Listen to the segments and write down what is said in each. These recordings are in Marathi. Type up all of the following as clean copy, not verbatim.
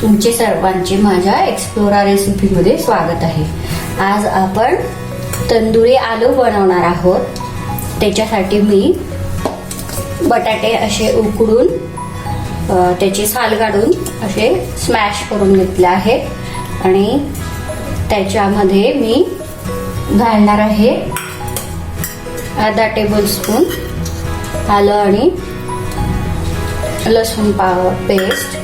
तुमचे सर्वांचे माझ्या एक्सप्लोरा रेसिपीमध्ये स्वागत आहे। आज आपण तंदुरी आलू बनवणार आहोत। त्याच्यासाठी मी बटाटे असे उकडून त्याची साल काढून असे स्मॅश करून घेतले आहेत आणि त्याच्यामध्ये मी घालणार आहे अर्धा टेबलस्पून आलं आणि लसूण पेस्ट,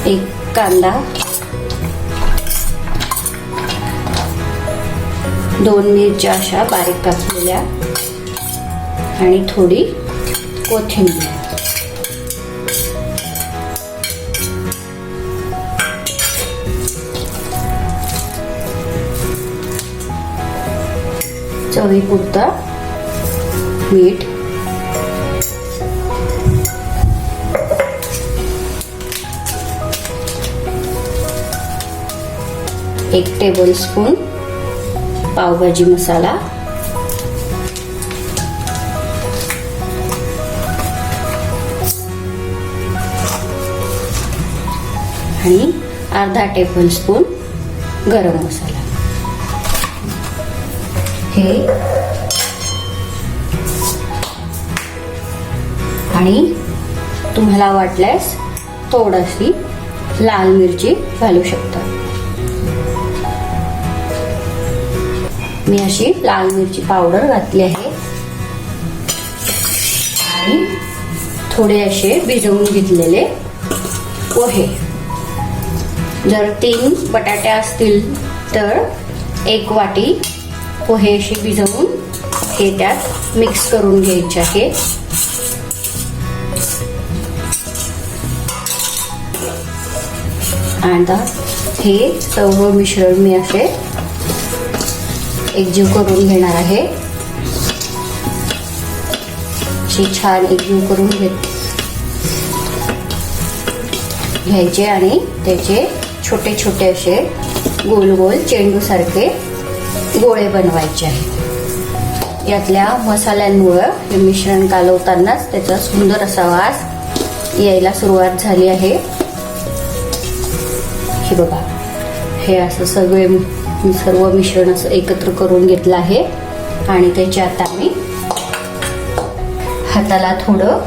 एक कांदा, 2 मिरच्या अशा बारीक कापलेल्या आणि थोडी कोथिंबीर। चवीपुरतं मीठ, एक टेबलस्पून पावभाजी मसाला आणि अर्धा टेबलस्पून गरम मसाला। हे आणि तुम्हाला वाटल्यास थोडीशी लाल मिरची घालू शकता। मी अशी लाल मिरची पावडर घातली आहे आणि थोडे असे भिजवून घेतलेले पोहे। जर 3 बटाटे असतील तर 1 वाटी पोहे असे भिजवून हे त्यात मिक्स करून घ्यायचे आहे। आता हे सर्व मिश्रण मी असे एकजीव करून घेणार आहे। अशी छान एकजीव करून घ्यायचे आणि त्याचे छोटे छोटे असे गोल गोल चेंडू सारखे गोळे बनवायचे आहेत। यातल्या मसाल्यांमुळे हे मिश्रण कालवतानाच त्याचा सुंदर असा वास यायला सुरुवात झाली आहे। हे बघा, हे असं सर्व मिश्रण असं एकत्र करून घेतलं आहे आणि त्याचे आता मी हाताला थोडं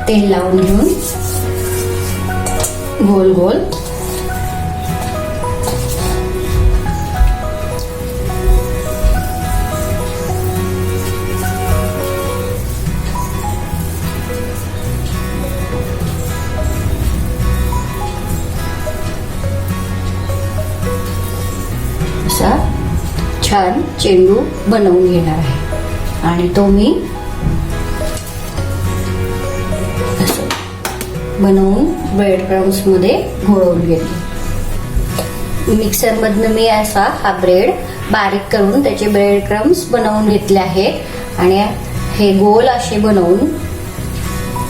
तेल लावून घेऊन गोल गोल छान चेंडू बनवून घेणार आहे आणि तो मी असं बनवून ब्रेड क्रम्स मध्ये घोळवून घेतले। मिक्सर मधनं मी असा हा ब्रेड बारीक करून त्याचे ब्रेड क्रम्स बनवून घेतले आहेत आणि हे गोल असे बनवून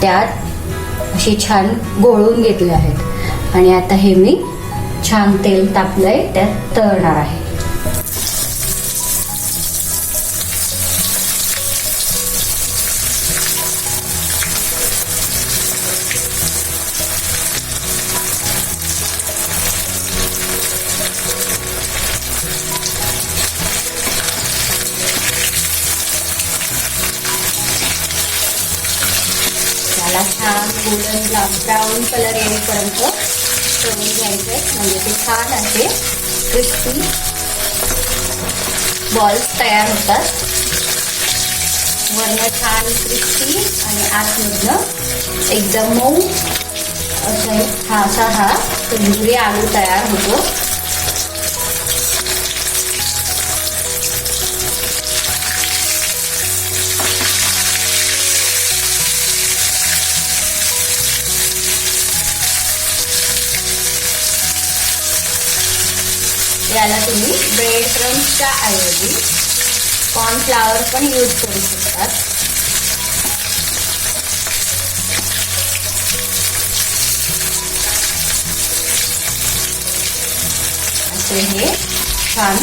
त्यात असे छान घोळवून घेतले आहेत आणि आता हे मी छान तेल तापलंय त्यात तळणार आहे। त्याला छान गोल्डन ब्राऊन कलर येईपर्यंत तळून घ्यायचे, म्हणजे ते छान असे क्रिस्पी बॉल्स तयार होतात। वरनं छान क्रिस्पी आणि आतमधनं एकदम मऊ असा हा तंदुरी आलू तयार होतो। याला तुम्ही ब्रेड क्रम्सच्या ऐवजी कॉर्नफ्लॉवर पण यूज करू शकतात। असे हे छान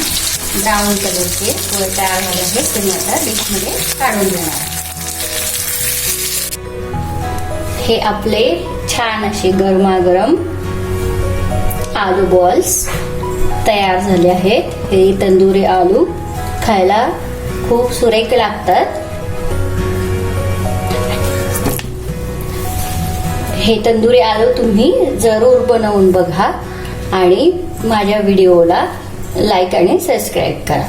ब्राउन कलरचे पोहे तयार झाले आहेत। तुम्ही आता डिशमध्ये काढून घेणार। हे आपले छान असे गरमागरम आलू बॉल्स तयार झाले आहेत. हे तंदुरी आलू खायला खूप सुरेख लागतात. हे तंदुरी आलू तुम्ही जरूर बनवून बघा आणि माझ्या व्हिडिओला लाईक आणि सबस्क्राईब करा.